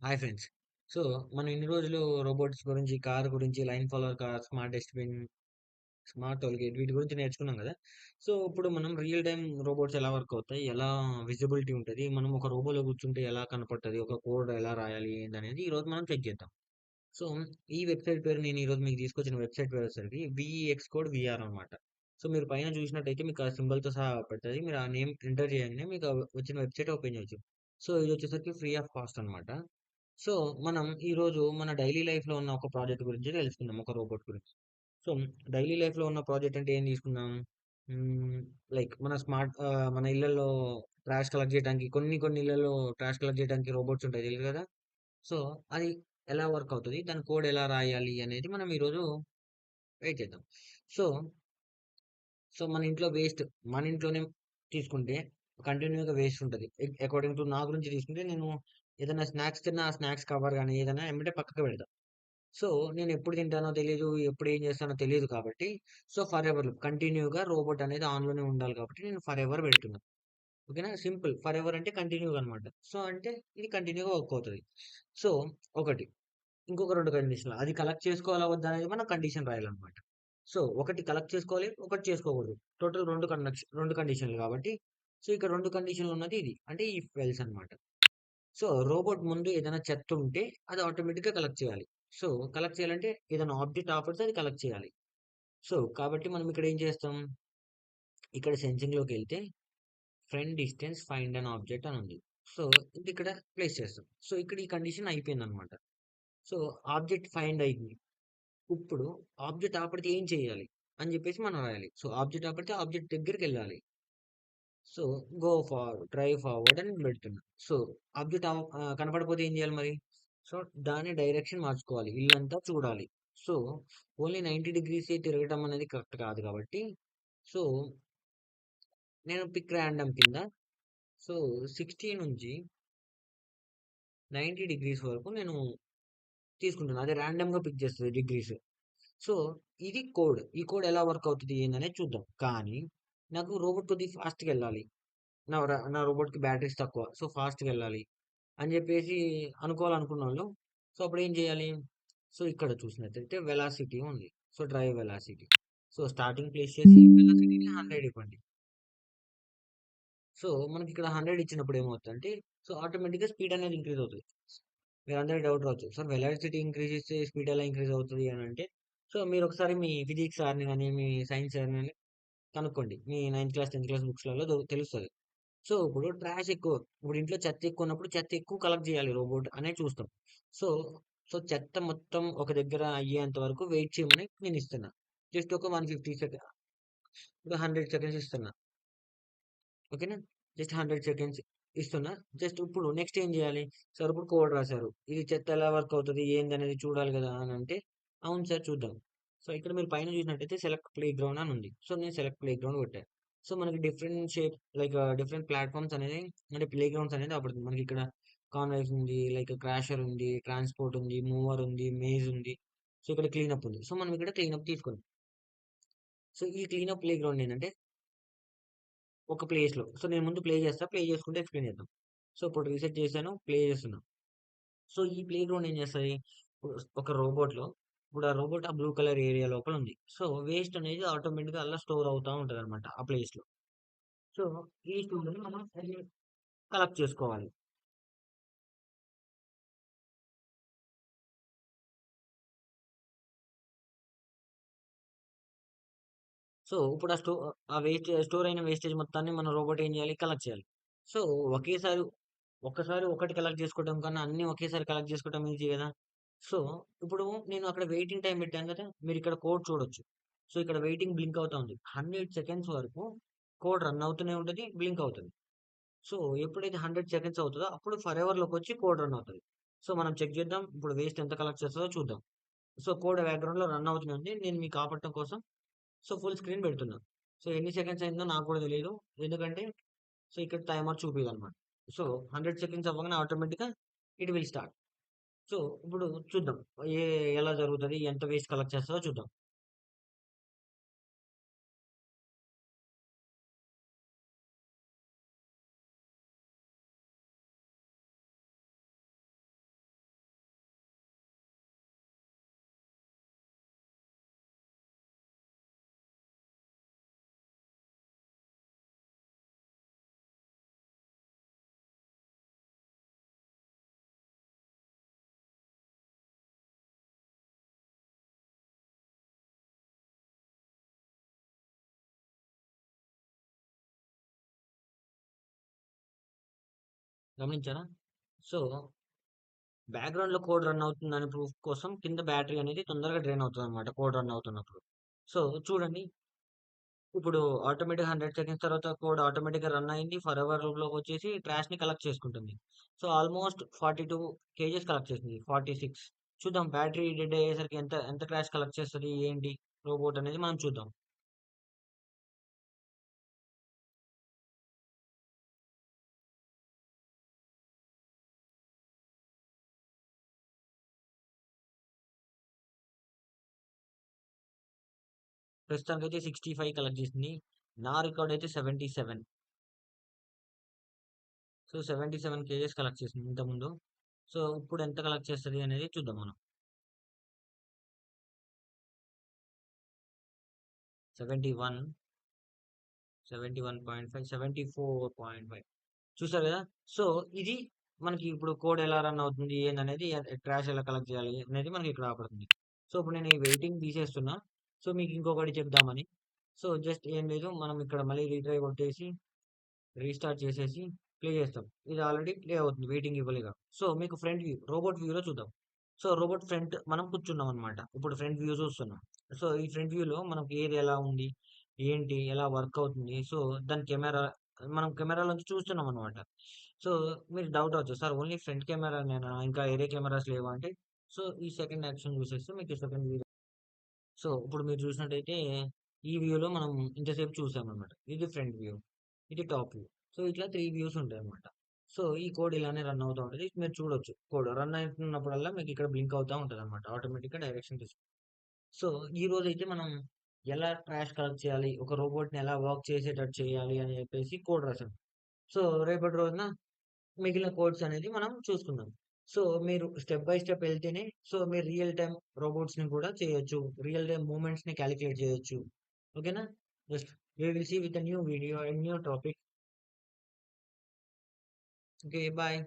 Hi friends. So, మనం ఇన్ని రోజులు రోబోట్స్ గురించి, కార్ గురించి, line follower car, smart dustbin, smart toll gate వీటి గురించి నేర్చుకున్నాం గదా! సో, ఇప్పుడు మనం రియల్ టైమ్ రోబోట్స్ ఎలా వర్క్ అవుతాయి? ఎలా విజిబిలిటీ ఉంటది? మనం ఒక రోబోలో కూర్చుంటే ఎలా కనపడతది? ఒక కోడ్ ఎలా రాయాలి? ఏందనేది ఈరోజు మనం చెక్ చేద్దాం. సో, ఈ వెబ్‌సైట్ పేరు నేను ఈరోజు మీకు తీసుకొచ్చిన వెబ్‌సైట్ పేరు వచ్చేసరికి వీఎక్స్ కోడ్ వీఆర్ అనమాట. సో, మీరు పైన చూసినట్టయితే మీకు ఆ సింబల్‌తో సహా పడతది. మీరు ఆ నేమ్ ఎంటర్ చేయంగానే మీకు వచ్చిన వెబ్‌సైట్ ఓపెన్ చేయొచ్చు. సో, ఇదొచ్చేసరికి ఫ్రీ ఆఫ్ కాస్ట్ అనమాట. సో, మనం ఈరోజు మన డైలీ లైఫ్‌లో ఉన్న ఒక ప్రాజెక్ట్ గురించి తెలుసుకుందాం. ఒక రోబోట్ గురించి. సో, డైలీ లైఫ్‌లో ఉన్న ప్రాజెక్ట్ అంటే ఏం తీసుకుందాం? హ్మ్. లైక్ మన ఇళ్లల్లో ట్రాష్ కలెక్ట్ చేయడానికి కొన్ని ఇళ్లల్లో ట్రాష్ కలెక్ట్ చేయడానికి రోబోట్స్ ఉంటాయి తెలుసు కదా! సో, అది ఎలా వర్క్ అవుతది? దాని కోడ్ ఎలా రాయాలి అనేది మనం ఈరోజు వెయిట్ చేద్దాం. సో, మన ఇంట్లో మన ఇంట్లోనే తీసుకుంటే కంటిన్యూ‌గా వేస్ట్ ఉంటది. అకార్డింగ్ టు నా గురించి తీసుకుంటే నేను ఏదైనా స్నాక్స్ తిన్నా ఆ స్నాక్స్ కవర్ గాని ఏదైనా ఎమ్మటే పక్కకు పెడతా. సో, నేనెప్పుడు తింటానో తెలీదు. ఎప్పుడు ఏం చేస్తానో తెలీదు కాబట్టి, సో, ఫరెవర్ కంటిన్యూ‌గా రోబోట్ అనేది ఆన్‌లోనే ఉండాలి కాబట్టి నేను ఫరెవర్ పెడుతున్నా. ఓకేనా? సింపుల్. ఫరెవర్ అంటే కంటిన్యూ‌గా అనమాట. సో, అంటే ఇది కంటిన్యూ‌గా వర్క్ అవుతది. సో, ఒకటి. ఇంకొక 2 కండిషన్‌లు. అది కలెక్ట్ చేసుకోవాలా వద్దా అనేది మనం కండిషన్ రాయాలనమాట. సో, ఒకటి కలెక్ట్ చేసుకోవాలి. ఒకటి చేసుకోకూడదు. టోటల్ 2 కండిషన్‌లు కాబట్టి, సో, ఇక్కడ 2 కండిషన్‌లు ఉన్నది ఇది. అంటే ఇఫ్ ఎల్స్ అనమాట. సో, రోబోట్ ముందు ఏదైనా చెత్త ఉంటే అది ఆటోమేటిక్‌గా కలెక్ట్ చేయాలి. సో, కలెక్ట్ చేయాలంటే ఏదైనా ఆబ్జెక్ట్ ఆపడితే అది కలెక్ట్ చేయాలి. సో, కాబట్టి మనం ఇక్కడ ఏం చేస్తాం? ఇక్కడ సెన్సింగ్‌లోకెళ్తే friend distance find an object అని ఉంది. సో, ఇది ఇక్కడ ప్లేస్ చేస్తాం. సో, ఇక్కడ ఈ కండిషన్ అయిపోయిందనమాట. సో, ఆబ్జెక్ట్ ఫైండ్ అయింది. ఇప్పుడు ఆబ్జెక్ట్ ఆపడితే ఏం చేయాలి? అని జెప్పేసి మనం రాయాలి. సో, ఆబ్జెక్ట్ ఆపడితే ఆబ్జెక్ట్ దగ్గరికెళ్ళాలి. సో, డ్రైవ్ ఫార్వర్డ్ అని పెడుతున్నా. సో, కనపడకపోతే ఏం జేయాలి మరి? సో, దాని డైరెక్షన్ మార్చుకోవాలి. ఇల్లంతా చూడాలి. సో, ఓన్లీ 90 డిగ్రీసే తిరగటం అనేది కరెక్ట్ కాదు కాబట్టి, సో, నేను పిక్ రాండమ్ కింద సో, 60 నుంచి 90 డిగ్రీస్ వరకు నేను తీసుకుంటున్నా. అది రాండమ్‌గా పిక్ చేస్తది డిగ్రీస్. సో, ఇది కోడ్. ఈ కోడ్ ఎలా వర్క్ అవుతది ఏందనేది చూద్దాం. కానీ, నాకు రోబోట్ కొద్దిగా ఫాస్ట్‌గెళ్ళాలి. నా రోబోట్‌కి బ్యాటరీస్ తక్కువ. సో, ఫాస్ట్‌గెళ్ళాలి అని జెప్పేసి అనుకోవాలనుకున్నోళ్ళు, సో, అప్పుడేం జేయాలి? సో, ఇక్కడ చూసినట్టయితే వెలాసిటీ ఉంది. So, drive velocity. So, starting place చేసి వెలాసిటీని 100 ఇవ్వండి. సో, మనకిక్కడ 100 ఇచ్చినప్పుడు ఏమవుతదంటే, సో, ఆటోమేటిక్‌గా స్పీడ్ అనేది ఇంక్రీజ్ అవుతది. మీరందరికి డౌట్ రావచ్చు. సార్ వెలాసిటీ ఇంక్రీజ్ చేస్తే స్పీడ్ ఎలా ఇంక్రీజ్ అవుతది అనంటే, సో, మీరొకసారి మీ ఫిజిక్స్ సార్‌ని గాని, మీ సైన్స్ సార్‌ని గాని కనుక్కోండి. మీ 9థ్ క్లాస్, 10థ్ క్లాస్ బుక్స్‌లలో తెలుస్తది. సో, ఇప్పుడు ఇంట్లో చెత్త ఎక్కువున్నప్పుడు చెత్త ఎక్కువ కలెక్ట్ చేయాలి రోబోట్ అనేది చూస్తాం. సో, చెత్త మొత్తం ఒక దగ్గర అయ్యేంత వరకు వెయిట్ చేయమని నేనిస్తున్నా. జస్ట్ ఒక 150 ఇప్పుడు 100 సెకండ్స్ ఇస్తున్నా. ఓకేనా? జస్ట్ 100 సెకండ్స్ ఇస్తున్నా. జస్ట్ ఇప్పుడు నెక్స్ట్ ఏం జేయాలి? సార్ ఇప్పుడు కోడ్ రాసారు. ఇది చెత్త ఎలా వర్క్ అవుతది? ఏందనేది చూడాలి గదా! అనంటే, అవును సార్ చూద్దాం. సో, ఇక్కడ మీరు పైన చూసినట్టయితే సెలెక్ట్ ప్లే గ్రౌండ్ అని ఉంది. సో, నేను సెలెక్ట్ ప్లే గ్రౌండ్ కొట్టా. సో, మనకి డిఫరెంట్ షేప్ డిఫరెంట్ ప్లాట్‌ఫార్మ్స్ అనేది అంటే ప్లే గ్రౌండ్స్ అనేది అవుపడుతుంది. మనకిక్కడ కాన్వాయ్స్ ఉంది, క్రాషర్ ఉంది, ట్రాన్స్‌పోర్ట్ ఉంది, మూవర్ ఉంది, మేజ్ ఉంది. సో, ఇక్కడ క్లీనప్ ఉంది. సో, మనం ఇక్కడ క్లీనప్ తీసుకున్నాం. సో, ఈ క్లీనప్ ప్లే గ్రౌండ్ ఏంటంటే ఒక ప్లేస్‌లో. సో, నేను ముందు ప్లే చేస్తా. ప్లే చేసుకుంటూ ఎక్స్‌ప్లెయిన్ చేద్దాం. సో, ఇప్పుడు రీసెట్ చేశాను. ప్లే చేస్తున్నా. సో, ఈ ప్లే గ్రౌండ్ ఏం చేస్తది? ఇప్పుడు ఒక రోబోట్‌లో ఇప్పుడు ఆ రోబోట్ ఆ బ్లూ కలర్ ఏరియా లోపల ఉంది. సో, వేస్ట్ అనేది ఆటోమేటిక్‌గా అల్ల స్టోర్ అవుతా ఉంటదనమాట ఆ ప్లేస్‌లో. సో, ఈ స్టోర్‌ని మనం కలెక్ట్ చేసుకోవాలి. సో, ఇప్పుడు స్టోర్ అయిన వేస్టేజ్ మొత్తాన్ని మన రోబోట్ ఏం చేయాలి? కలెక్ట్ చేయాలి. సో, ఒకేసారి ఒక్కసారి ఒకటి కలెక్ట్ చేసుకోవడం కన్నా అన్నీ ఒకేసారి కలెక్ట్ చేసుకోవడం ఈజీ గదా! సో, ఇప్పుడు నేను అక్కడ వెయిటింగ్ టైమ్ పెట్టాను గదా! మీరిక్కడ కోడ్ చూడొచ్చు. సో, ఇక్కడ వెయిటింగ్ బ్లింక్ అవుతా ఉంది. 100 సెకండ్స్ వరకు కోడ్ రన్ అవుతూనే ఉంటది. బ్లింక్ అవుతది. సో, ఎప్పుడైతే 100 సెకండ్స్ అవుతదో అప్పుడు ఫరెవర్‌లోకొచ్చి కోడ్ రన్ అవుతది. సో, మనం చెక్ చేద్దాం. ఇప్పుడు వేస్ట్ ఎంత కలెక్ట్ చేస్తదో చూద్దాం. సో, కోడ్ బ్యాక్‌గ్రౌండ్‌లో రన్ అవుతూనే ఉంది. నేను మీకు ఆపటం కోసం ఫుల్ స్క్రీన్ పెడుతున్నా. సో, ఎన్ని సెకండ్స్ అయిందో నాకు కూడా తెలీదు. ఎందుకంటే ఇక్కడ టైమర్ చూపియదనమాట. సో, 100 సెకండ్స్ అవ్వంగానే ఆటోమేటిక్‌గా ఇట్ విల్ స్టార్ట్. సో, ఇప్పుడు చూద్దాం. ఏ ఎలా జరుగుతది? ఎంత వేస్ట్ కలెక్ట్ చేస్తదో చూద్దాం. గమనించారా? సో, బ్యాక్‌గ్రౌండ్‌లో కోడ్ రన్ అవుతుందని ప్రూఫ్ కోసం కింద బ్యాటరీ అనేది తొందరగా డ్రైన్ అవుతదనమాట కోడ్ రన్ అవుతున్నప్పుడు. సో, చూడండి ఇప్పుడు ఆటోమేటిక్‌గా 100 సెకండ్స్ తర్వాత కోడ్ ఆటోమేటిక్‌గా రన్ అయింది. ఫరెవర్ లూప్‌లోకొచ్చేసి ట్రాష్‌ని కలెక్ట్ చేసుకుంటుంది. సో, ఆల్‌మోస్ట్ 42 కేజీస్ కలెక్ట్ చేసింది. 46 చూద్దాం బ్యాటరీ డెడ్ అయ్యేసరికి ఎంత ఎంత ట్రాష్ కలెక్ట్ చేస్తది? ఏంటి? రోబోట్ అనేది మనం చూద్దాం. ప్రస్తుతానికైతే 65 కలెక్ట్ చేసింది. నా రికార్డ్ అయితే 77. సో, 77 కేజీస్ కలెక్ట్ చేసింది ఇంతకుముందు. సో, ఇప్పుడు ఎంత కలెక్ట్ చేస్తది అనేది చూద్దాం మనం. 71, 71.5, 74.5 చూసారు గదా! సో, ఇది మనకి ఇప్పుడు కోడ్ ఎలా రన్ అవుతుంది? ఏందనేది ట్రాష్ ఎలా కలెక్ట్ చేయాలి? అనేది మనకి ఇక్కడ ఆపడుతుంది. సో, ఇప్పుడు నేను ఈ వెయిటింగ్ తీసేస్తున్నా. సో, మీకు ఇంకొకటి చెప్దామని. సో, జస్ట్ ఏం లేదు. మనం ఇక్కడ మళ్ళీ రీట్రై కొట్టేసి రీస్టార్ట్ చేసేసి ప్లే చేస్తాం. ఇది ఆల్రెడీ ప్లే అవుతుంది. వెయిటింగ్ ఇవ్వలేగా. సో, మీకు ఫ్రంట్ వ్యూ, రోబోట్ వ్యూలో చూద్దాం. సో, రోబోట్ ఫ్రంట్ మనం కూర్చున్నామనమాట. ఇప్పుడు ఫ్రంట్ వ్యూ చూస్తున్నాం. సో, ఈ ఫ్రంట్ వ్యూలో మనకి ఏది ఎలా ఉంది? ఏంటి? ఎలా వర్క్ అవుతుంది? సో, దాని కెమెరా మనం కెమెరాలోంచి చూస్తున్నామనమాట. సో, మీరు డౌట్ అవచ్చు. సార్ ఓన్లీ ఫ్రంట్ కెమెరానేనా? ఇంకా వేరే కెమెరాస్ లేవా? అంటే సో, ఈ సెకండ్ యాక్షన్ చూసేస్తే మీకు సెకండ్ వ్యూ సో, ఇప్పుడు మీరు చూసినట్టయితే ఈ వ్యూలో మనం ఇంతసేపు చూసామనమాట. ఇది ఫ్రంట్ వ్యూ. ఇది టాప్ వ్యూ. సో, ఇట్లా 3 వ్యూస్ ఉంటాయన్నమాట. సో, ఈ కోడ్ ఇలానే రన్ అవుతా ఉంటది. మీరు చూడొచ్చు. కోడ్ రన్ అవుతున్నప్పుడల్లా మీకు ఇక్కడ బ్లింక్ అవుతా ఉంటదన్నమాట. ఆటోమేటిక్‌గా డైరెక్షన్ సో, ఈరోజైతే మనం ఎలా ట్రాష్ కలెక్ట్ చేయాలి? ఒక రోబోట్‌ని ఎలా వర్క్ చేసేటట్టు చేయాలి అని చెప్పేసి కోడ్ రాసాం. సో, రేపటి రోజున మిగిలిన కోడ్స్ అనేది మనం చూసుకుందాం. సో, మీరు స్టెప్ బై స్టెప్ ఎళ్తేనే సో, మీరు రియల్ టైమ్ రోబోట్స్‌ని కూడా చేయొచ్చు. రియల్ టైమ్ మూవ్‌మెంట్స్‌ని కాలిక్యులేట్ చేయొచ్చు. ఓకేనా? Just we will see with a new video and new topic. Okay. Bye.